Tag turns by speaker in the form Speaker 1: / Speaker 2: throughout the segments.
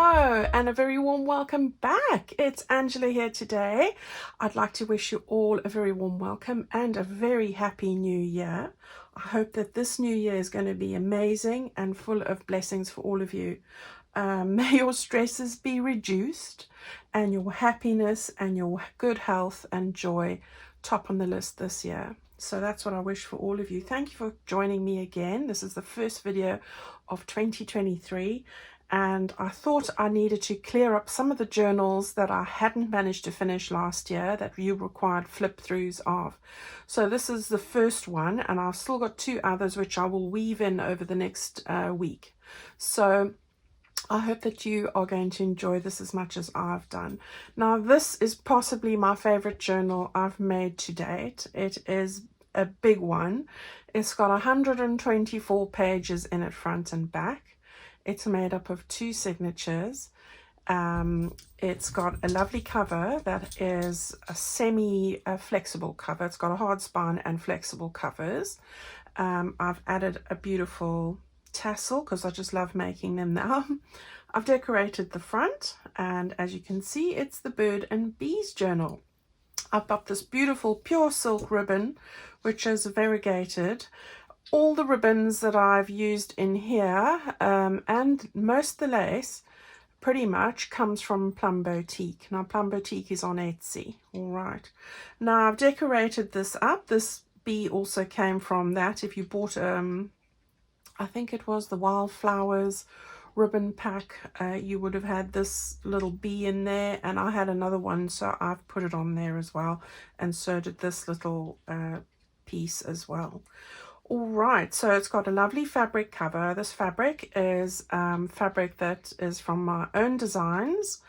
Speaker 1: Hello and a very warm welcome back. It's Angela here today. I'd like to wish you all a very warm welcome and a very happy new year. I hope that this new year is going to be amazing and full of blessings for all of you. May your stresses be reduced and your happiness and your good health and joy top on the list this year. So that's what I wish for all of you. Thank you for joining me again. This is the first video of 2023. And I thought I needed to clear up some of the journals that I hadn't managed to finish last year that you required flip throughs of. So this is the first one, and I've still got two others which I will weave in over the next week. So I hope that you are going to enjoy this as much as I've done. Now this is possibly my favorite journal I've made to date. It is a big one. It's got 124 pages in it, front and back. It's made up of 2 signatures. It's got a lovely cover that is a semi-flexible cover. It's got a hard spine and flexible covers. I've added a beautiful tassel because I just love making them now. I've decorated the front, and as you can see, it's the Bird and Bees journal. I've got this beautiful pure silk ribbon which is variegated. All the ribbons that I've used in here and most of the lace pretty much comes from Plum Boutique. Now Plum Boutique is on Etsy. All right, now I've decorated this up. This bee also came from that. If you bought I think it was the Wildflowers ribbon pack, you would have had this little bee in there, and I had another one, so I've put it on there as well, and so did this little piece as well. All right, so it's got a lovely fabric cover. This fabric is fabric that is from my own designs,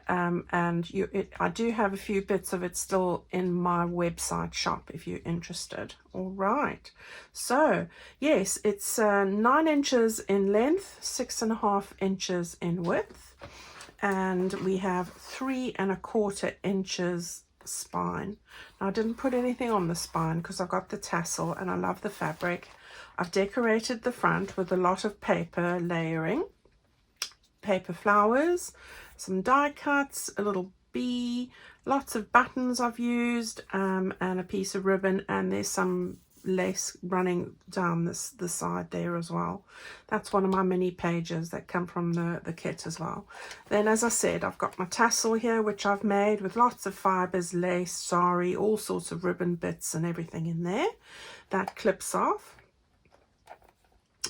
Speaker 1: and I do have a few bits of it still in my website shop if you're interested. All right, so yes, it's 9 inches in length, 6.5 inches in width, and we have 3.25 inches spine. Now I didn't put anything on the spine because I've got the tassel and I love the fabric. I've decorated the front with a lot of paper layering, paper flowers, some die cuts, a little bee, lots of buttons I've used, and a piece of ribbon, and there's some lace running down the side there as well. That's one of my mini pages that come from the kit as well. Then, as I said, I've got my tassel here which I've made with lots of fibers, lace, sari, all sorts of ribbon bits and everything in there. That clips off.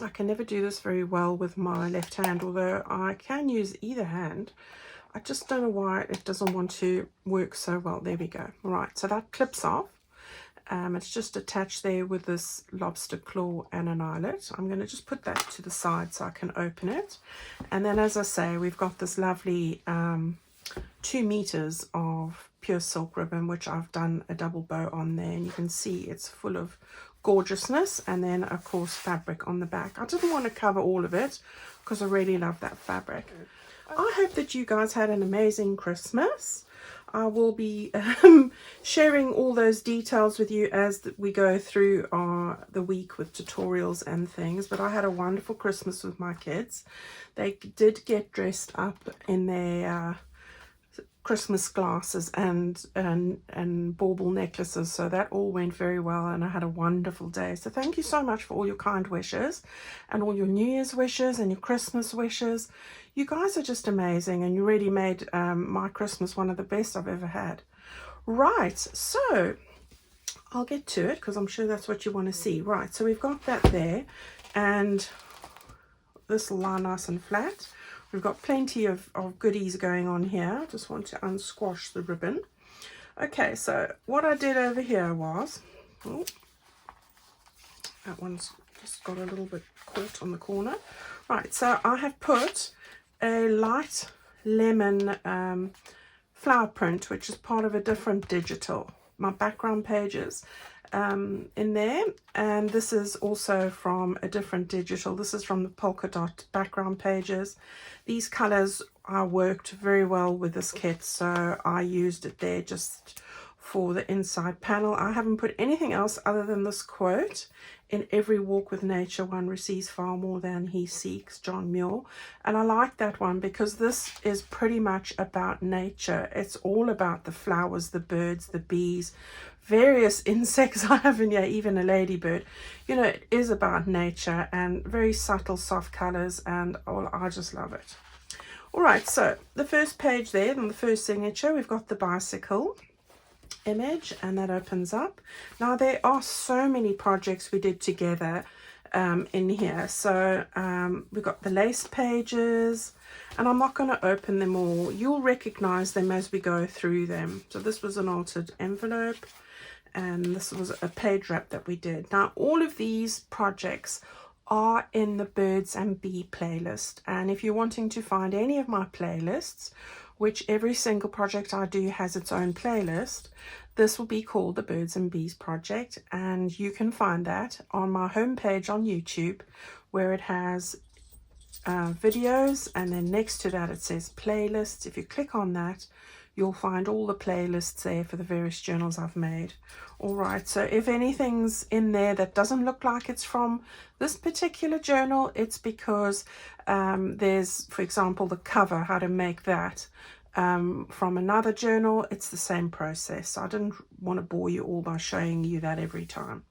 Speaker 1: I can never do this very well with my left hand, although I can use either hand. I just don't know why it doesn't want to work so well. There we go. All right, so that clips off. It's just attached there with this lobster claw and an eyelet. I'm going to just put that to the side so I can open it. And then, as I say, we've got this lovely 2 meters of pure silk ribbon, which I've done a double bow on there. And you can see it's full of gorgeousness. And then, of course, fabric on the back. I didn't want to cover all of it because I really love that fabric. I hope that you guys had an amazing Christmas. I will be sharing all those details with you as we go through the week with tutorials and things. But I had a wonderful Christmas with my kids. They did get dressed up in their Christmas glasses and bauble necklaces, so that all went very well, and I had a wonderful day. So thank you so much for all your kind wishes and all your New Year's wishes and your Christmas wishes. You guys are just amazing, and you really made my Christmas one of the best I've ever had. Right, so I'll get to it because I'm sure that's what you want to see. Right, so we've got that there, and this will lie nice and flat. We've got plenty of goodies going on here. Just want to unsquash the ribbon. Okay, so what I did over here was, oh, that one's just got a little bit caught on the corner. Right, so I have put a light lemon flower print, which is part of a different digital, my background pages in there, and this is also from a different digital. This is from the polka dot background pages. These colors worked very well with this kit, so I used it there just for the inside panel. I haven't put anything else other than this quote: "In every walk with nature, one receives far more than he seeks," John Muir. And I like that one because this is pretty much about nature. It's all about the flowers, the birds, the bees, various insects I have in here, even a ladybird. You know, it is about nature and very subtle, soft colors, and oh, I just love it. All right, so the first page there, and the first signature, we've got the bicycle image, and that opens up. Now there are so many projects we did together in here. So we've got the lace pages, and I'm not going to open them all. You'll recognize them as we go through them. So this was an altered envelope, and this was a page wrap that we did. Now all of these projects are in the Birds and Bee playlist, and if you're wanting to find any of my playlists, which every single project I do has its own playlist, this will be called the Birds and Bees project, and you can find that on my homepage on YouTube, where it has videos, and then next to that it says playlists. If you click on that, you'll find all the playlists there for the various journals I've made. All right, so if anything's in there that doesn't look like it's from this particular journal, it's because there's, for example, the cover, how to make that from another journal. It's the same process. So I didn't want to bore you all by showing you that every time.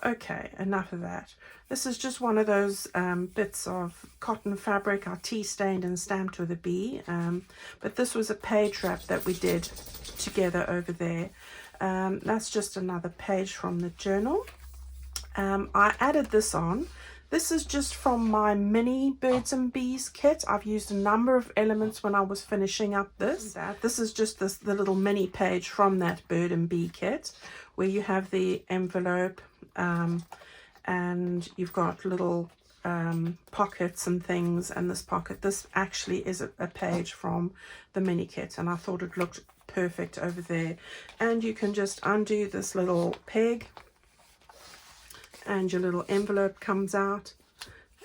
Speaker 1: Okay, enough of that. This is just one of those bits of cotton fabric I tea stained and stamped with a bee. But this was a page wrap that we did together over there. That's just another page from the journal. I added this on. This is just from my mini Birds and Bees kit. I've used a number of elements when I was finishing up this. This is just the little mini page from that Bird and Bee kit, where you have the envelope, and you've got little pockets and things, and this pocket. This actually is a page from the mini kit, and I thought it looked perfect over there. And you can just undo this little peg, and your little envelope comes out,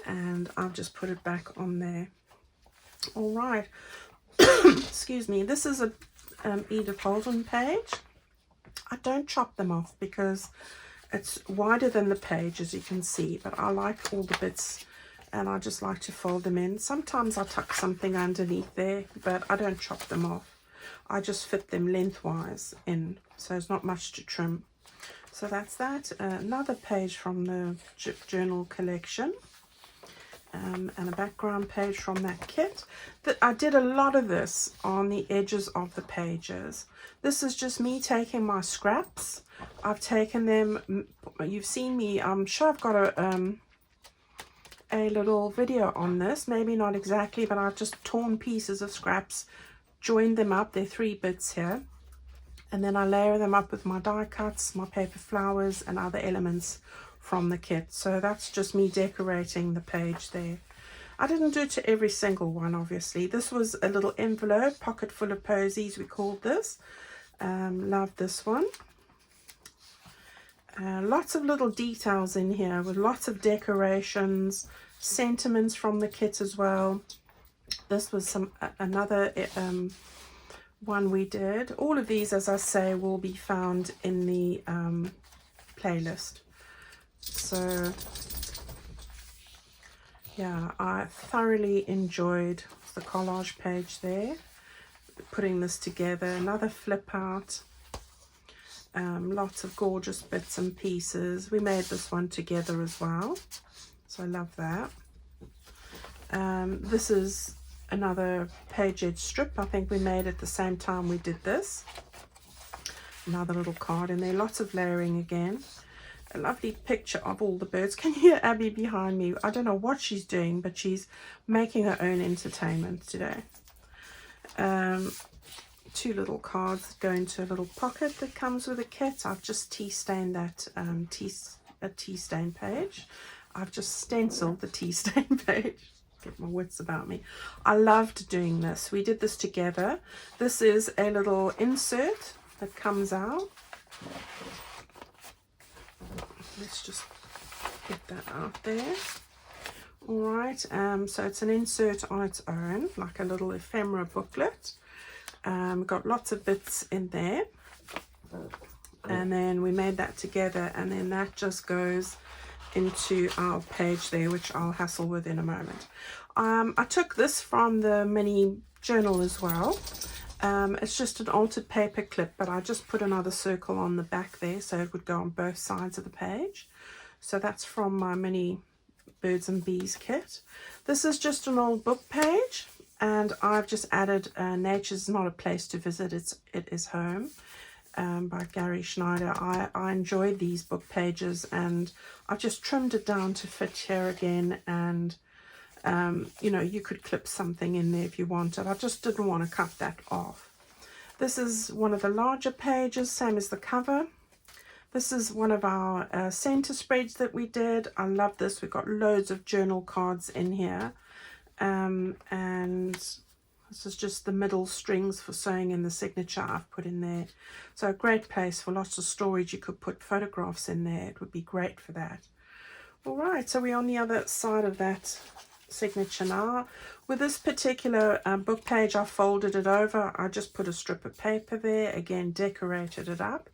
Speaker 1: and I'll just put it back on there. All right. Excuse me. This is a Edith Holden page. I don't chop them off because it's wider than the page, as you can see, but I like all the bits, and I just like to fold them in. Sometimes I tuck something underneath there, but I don't chop them off. I just fit them lengthwise in, so there's not much to trim. So that's that. Another page from the journal collection, and a background page from that kit. I did a lot of this on the edges of the pages. This is just me taking my scraps. I've taken them, you've seen me, I'm sure I've got a little video on this, maybe not exactly, but I've just torn pieces of scraps, joined them up. There are 3 bits here, and then I layer them up with my die cuts, my paper flowers, and other elements from the kit. So that's just me decorating the page there. I didn't do it to every single one, obviously. This was a little envelope, pocket full of posies, we called this. Love this one. Lots of little details in here with lots of decorations, sentiments from the kit as well. This was another one we did. All of these, as I say, will be found in the playlist. So yeah, I thoroughly enjoyed the collage page there, putting this together. Another flip out, lots of gorgeous bits and pieces. We made this one together as well, so I love that. This is another page edge strip. I think we made at the same time we did this. Another little card in there, lots of layering again. A lovely picture of all the birds. Can you hear Abby behind me? I don't know what she's doing, but she's making her own entertainment today. 2 little cards that go into a little pocket that comes with a kit. I've just tea stained that tea stain page. I've just stenciled the tea stain page. Get my wits about me. I loved doing this. We did this together. This is a little insert that comes out. Let's just get that out there. All right, so it's an insert on its own, like a little ephemera booklet. Got lots of bits in there. And then we made that together, and then that just goes into our page there, which I'll hassle with in a moment. I took this from the mini journal as well. It's just an altered paper clip, but I just put another circle on the back there so it would go on both sides of the page. So that's from my mini birds and bees kit. This is just an old book page, and I've just added Nature's Not a Place to Visit, It Is Home, by Gary Schneider. I enjoyed these book pages, and I've just trimmed it down to fit here again, and you know, you could clip something in there if you wanted. I just didn't want to cut that off. This is one of the larger pages, same as the cover. This is one of our center spreads that we did. I love this. We've got loads of journal cards in here, and this is just the middle strings for sewing in the signature I've put in there. So a great place for lots of storage. You could put photographs in there. It would be great for that. All right, so we're on the other side of that signature now. With this particular book page, I folded it over. I just put a strip of paper there, again decorated it up,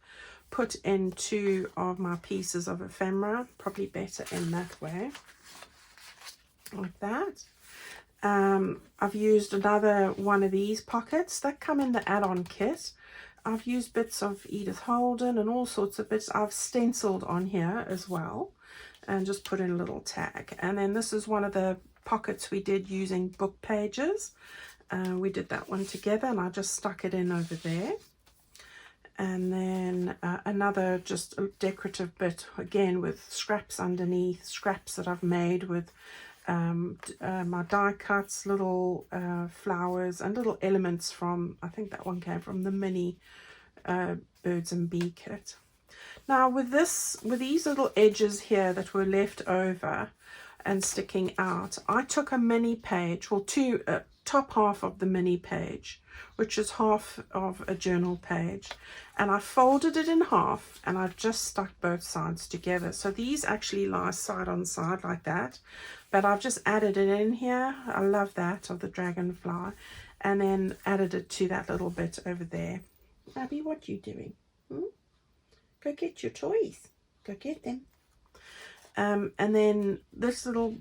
Speaker 1: put in 2 of my pieces of ephemera, probably better in that way, like that. I've used another one of these pockets that come in the add-on kit. I've used bits of Edith Holden and all sorts of bits. I've stenciled on here as well and just put in a little tag. And then this is one of the pockets we did using book pages. We did that one together, and I just stuck it in over there. And then another just a decorative bit, again with scraps underneath, scraps that I've made with my die cuts, little flowers and little elements from, I think that one came from the mini birds and bee kit. Now with these little edges here that were left over and sticking out, I took a mini page, well, top half of the mini page, which is half of a journal page, and I folded it in half, and I've just stuck both sides together. So these actually lie side on side like that, but I've just added it in here. I love that, of the dragonfly, and then added it to that little bit over there. Abby, what you doing? Go get your toys. Go get them. And then this little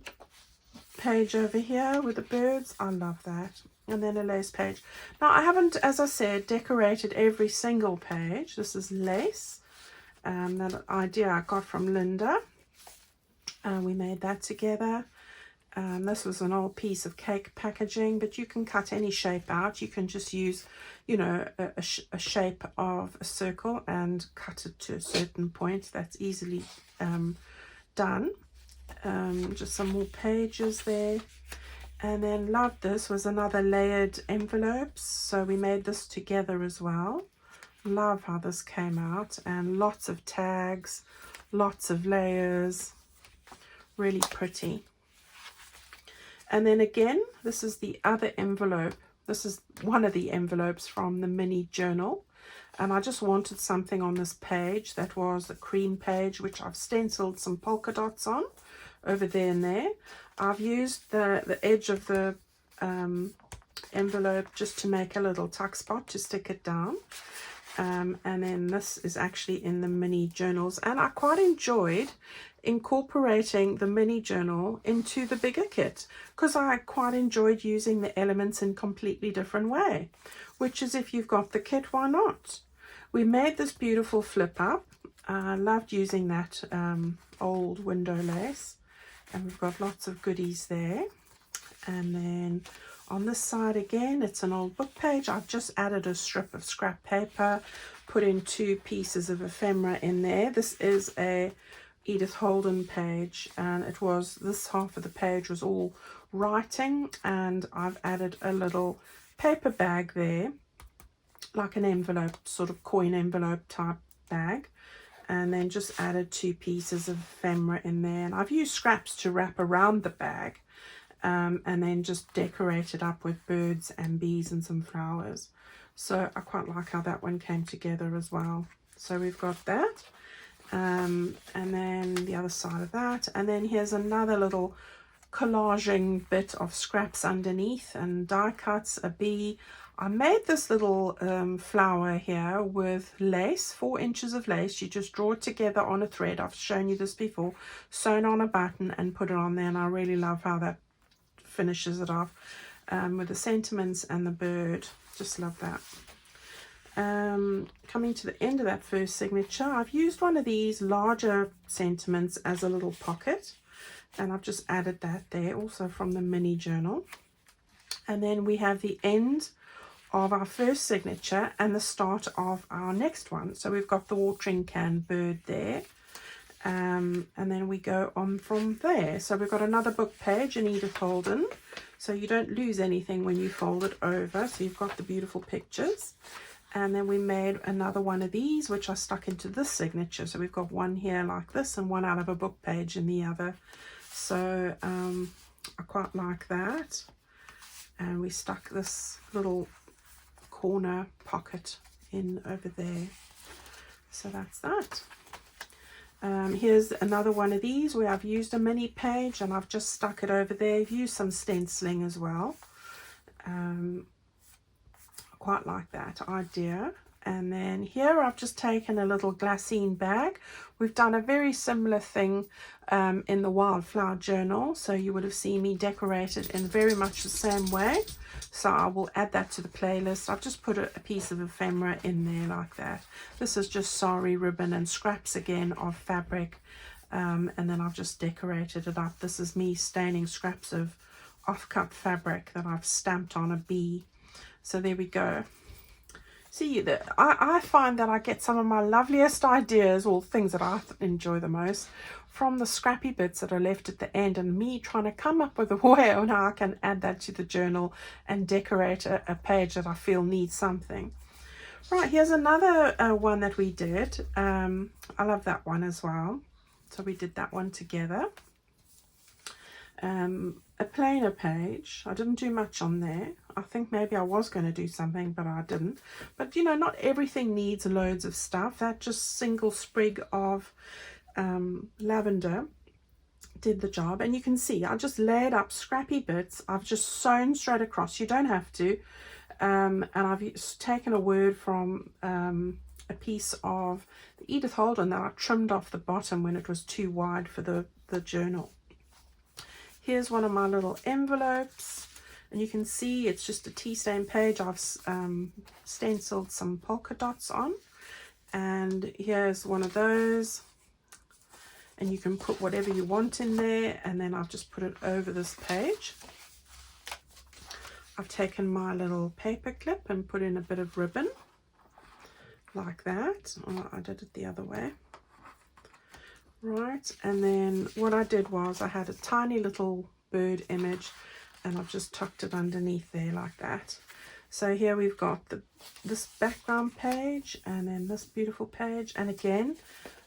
Speaker 1: page over here with the birds, I love that. And then a lace page. Now I haven't, as I said, decorated every single page. This is lace, that idea I got from Linda. We made that together. This was an old piece of cake packaging, but you can cut any shape out. You can just use, you know, a shape of a circle and cut it to a certain point. That's easily done. Just some more pages there. And then love this was another layered envelopes, so we made this together as well. Love how this came out, and lots of tags, lots of layers, really pretty. And then again, this is the other envelope. This is one of the envelopes from the mini journal, and I just wanted something on this page that was a cream page, which I've stenciled some polka dots on over there and there. I've used the edge of the envelope just to make a little tuck spot to stick it down. And then this is actually in the mini journals, and I quite enjoyed incorporating the mini journal into the bigger kit, because I quite enjoyed using the elements in a completely different way, which is, if you've got the kit, why not? We made this beautiful flip up. I loved using that old window lace, and we've got lots of goodies there. And then on this side again, it's an old book page. I've just added a strip of scrap paper, put in 2 pieces of ephemera in there. This is a Edith Holden page, and it was, this half of the page was all writing, and I've added a little paper bag there, like an envelope, sort of coin envelope type bag, and then just added 2 pieces of ephemera in there. And I've used scraps to wrap around the bag, and then just decorate it up with birds and bees and some flowers. So I quite like how that one came together as well. So we've got that, and then the other side of that, and then here's another little collaging bit of scraps underneath and die cuts, a bee. I made this little flower here with lace, 4 inches of lace. You just draw it together on a thread. I've shown you this before. Sewn on a button and put it on there, and I really love how that finishes it off with the sentiments and the bird. Just love that. Coming to the end of that first signature, I've used one of these larger sentiments as a little pocket, and I've just added that there, also from the mini journal. And then we have the end of our first signature and the start of our next one. So we've got the watering can bird there, and then we go on from there. So we've got another book page in Edith Holden, so you don't lose anything when you fold it over. So you've got the beautiful pictures. And then we made another one of these, which I stuck into this signature. So we've got one here like this and one out of a book page in the other. So I quite like that. And we stuck this little corner pocket in over there. So that's that. Here's another one of these where I've used a mini page and I've just stuck it over there. I've used some stenciling as well. Quite like that idea. And then here I've just taken a little glassine bag. We've done a very similar thing in the Wildflower Journal, so you would have seen me decorate it in very much the same way. So I will add that to the playlist. I've just put a piece of ephemera in there like that. This is just sari ribbon and scraps again of fabric, and then I've just decorated it up. This is me staining scraps of off-cut fabric that I've stamped on a bee. So there we go. See, I find that I get some of my loveliest ideas, or things that I enjoy the most, from the scrappy bits that are left at the end, and me trying to come up with a way on how I can add that to the journal and decorate a page that I feel needs something. Right, here's another one that we did. I love that one as well. So we did that one together. A plainer page. I didn't do much on there. I think maybe I was going to do something, but I didn't. But you know, not everything needs loads of stuff. That just single sprig of lavender did the job. And you can see I just laid up scrappy bits. I've just sewn straight across. You don't have to. And I've taken a word from a piece of the Edith Holden that I trimmed off the bottom when it was too wide for the journal. Here's one of my little envelopes, and you can see it's just a tea stain page. I've stenciled some polka dots on, and here's one of those, and you can put whatever you want in there, and then I've just put it over this page. I've taken my little paper clip and put in a bit of ribbon like that. Oh, I did it the other way. Right, and then what I did was I had a tiny little bird image, and I've just tucked it underneath there like that. So here we've got this background page, and then this beautiful page, and again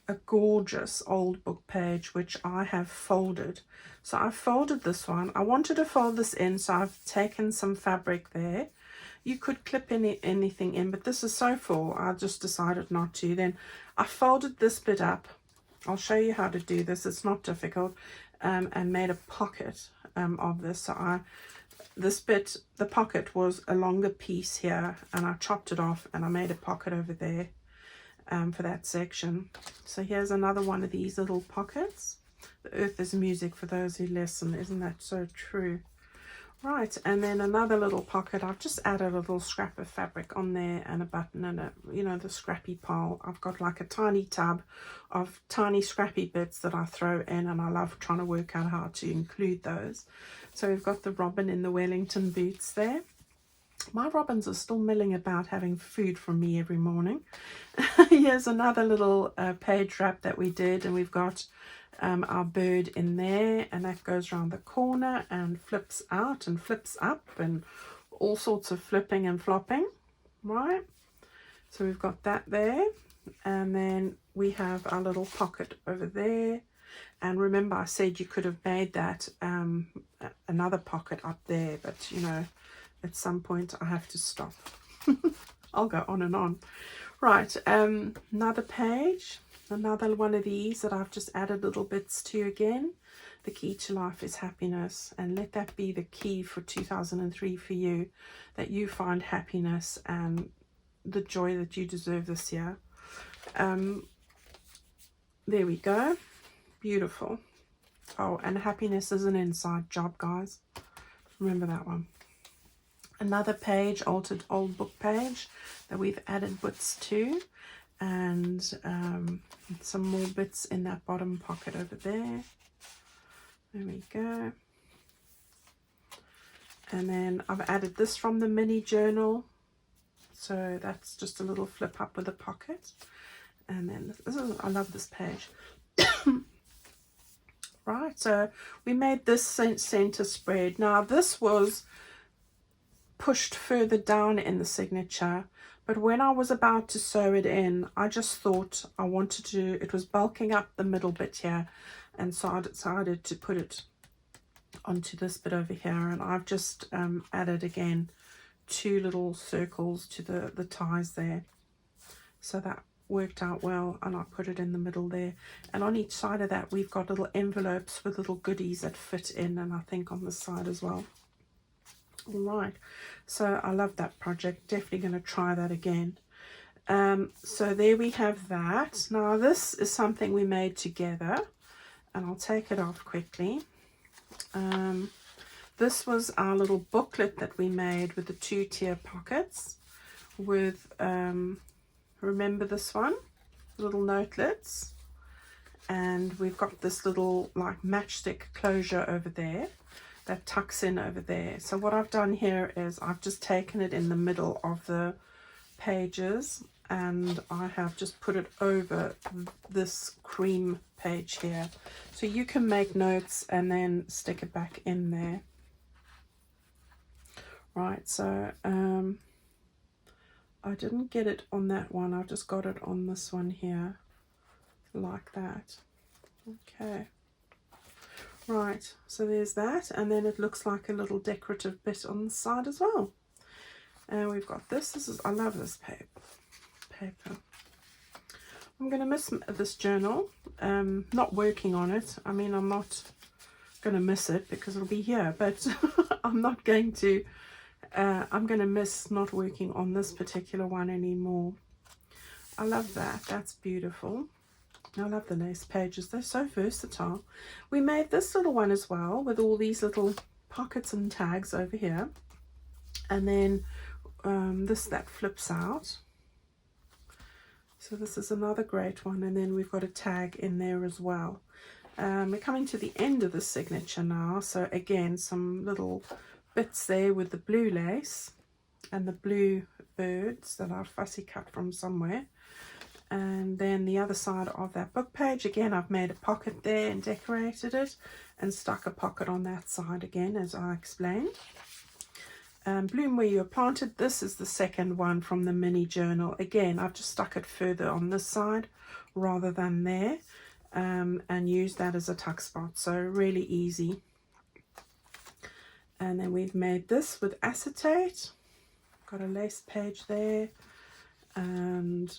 Speaker 1: a gorgeous old book page which I have folded. So I folded this one. I wanted to fold this in, so I've taken some fabric there. You could clip anything in, but this is so full I just decided not to. Then I folded this bit up. I'll show you how to do this. It's not difficult, and made a pocket of this. So this bit, the pocket was a longer piece here, and I chopped it off and I made a pocket over there for that section. So here's another one of these little pockets. The earth is music for those who listen. Isn't that so true? Right, and then another little pocket. I've just added a little scrap of fabric on there and a button and a, you know, the scrappy pile. I've got like a tiny tub of tiny scrappy bits that I throw in, and I love trying to work out how to include those. So we've got the robin in the Wellington boots there. My robins are still milling about having food from me every morning. Here's another little page wrap that we did, and we've got our bird in there, and that goes around the corner and flips out and flips up and all sorts of flipping and flopping. Right, so we've got that there, and then we have our little pocket over there. And remember, I said you could have made that another pocket up there, but you know, at some point I have to stop. I'll go on and on. Right, another page. Another one of these that I've just added little bits to again. the key to life is happiness, and let that be the key for 2003 for you, that you find happiness and the joy that you deserve this year. There we go. Beautiful. Oh, and happiness is an inside job, guys. Remember that one. Another page, altered old book page that we've added bits to, and some more bits in that bottom pocket over there. There we go. And then I've added this from the mini journal, so that's just a little flip up with a pocket. And then this is, I love this page. Right, so we made this center spread. Now this was pushed further down in the signature, but when I was about to sew it in, I just thought I wanted to, it was bulking up the middle bit here, and so I decided to put it onto this bit over here, and I've just added again 2 little circles to the ties there, so that worked out well, and I put it in the middle there. And on each side of that we've got little envelopes with little goodies that fit in, and I think on this side as well. All right, so I love that project, definitely going to try that again. So there we have that. Now this is something we made together, and I'll take it off quickly. This was our little booklet that we made with the 2-tier pockets with remember this one, little notelets, and we've got this little like matchstick closure over there that tucks in over there. So what I've done here is I've just taken it in the middle of the pages, and I have just put it over this cream page here, so you can make notes and then stick it back in there. Right, so I didn't get it on that one, I've just got it on this one here, like that. Okay, right, so there's that, and then it looks like a little decorative bit on the side as well. And we've got this is, I love this paper. I'm going to miss this journal, not working on it. I mean, I'm not going to miss it because it'll be here, but I'm not going to I'm going to miss not working on this particular one anymore. I love that. That's beautiful. I love the lace pages. They're so versatile. We made this little one as well with all these little pockets and tags over here. And then this that flips out. So this is another great one. And then we've got a tag in there as well. We're coming to the end of the signature now. So again, some little bits there with the blue lace and the blue birds that I've fussy cut from somewhere. And then the other side of that book page, again, I've made a pocket there and decorated it and stuck a pocket on that side again, as I explained. Bloom where you are planted. This is the second one from the mini journal. Again, I've just stuck it further on this side rather than there, and used that as a tuck spot. So really easy. And then we've made this with acetate. Got a lace page there. And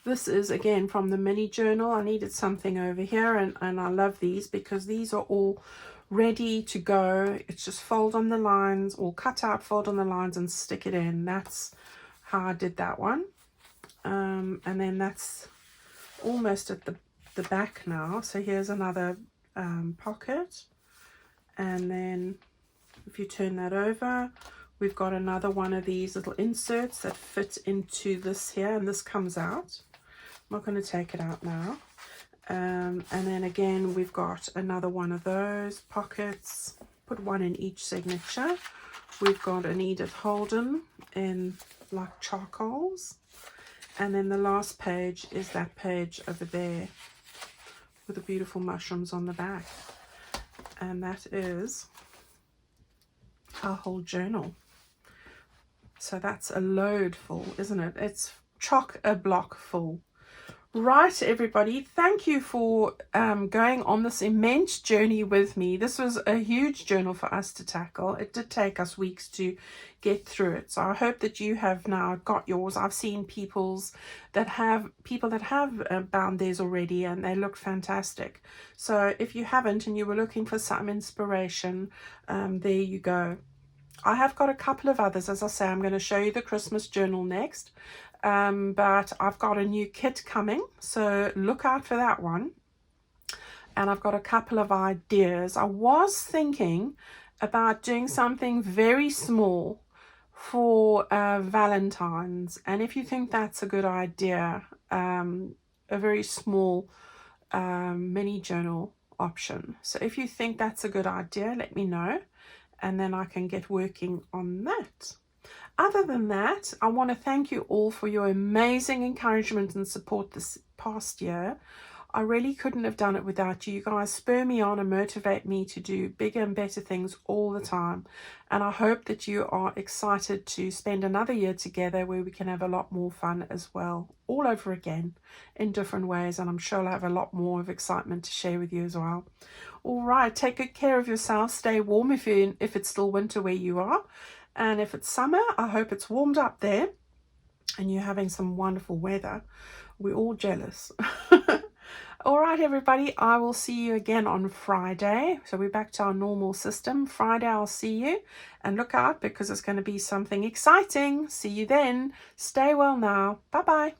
Speaker 1: this is again from the mini journal. I needed something over here, and I love these because these are all ready to go. It's just fold on the lines, or cut out, fold on the lines and stick it in. That's how I did that one. And then that's almost at the back now. So here's another pocket. And then if you turn that over, we've got another one of these little inserts that fit into this here, and this comes out. I'm not going to take it out now. And then again, we've got another one of those pockets, put one in each signature. We've got an Edith Holden in like charcoals. And then the last page is that page over there with the beautiful mushrooms on the back. And that is our whole journal. So that's a load full, isn't it? It's chock-a-block full. Right, everybody, thank you for going on this immense journey with me. This was a huge journal for us to tackle. It did take us weeks to get through it. So I hope that you have now got yours. I've seen people that have bound theirs already, and they look fantastic. So if you haven't and you were looking for some inspiration, there you go. I have got a couple of others. As I say, I'm going to show you the Christmas journal next. But I've got a new kit coming, so look out for that one. And I've got a couple of ideas. I was thinking about doing something very small for Valentine's, and if you think that's a good idea, a very small mini journal option. So if you think that's a good idea, let me know, and then I can get working on that. Other than that, I want to thank you all for your amazing encouragement and support this past year. I really couldn't have done it without you. You guys spur me on and motivate me to do bigger and better things all the time. And I hope that you are excited to spend another year together where we can have a lot more fun as well, all over again in different ways. And I'm sure I'll have a lot more of excitement to share with you as well. All right, take good care of yourself. Stay warm if it's still winter where you are. And if it's summer, I hope it's warmed up there and you're having some wonderful weather. We're all jealous. All right, everybody, I will see you again on Friday. So we're back to our normal system. Friday, I'll see you. And look out, because it's going to be something exciting. See you then. Stay well now. Bye-bye.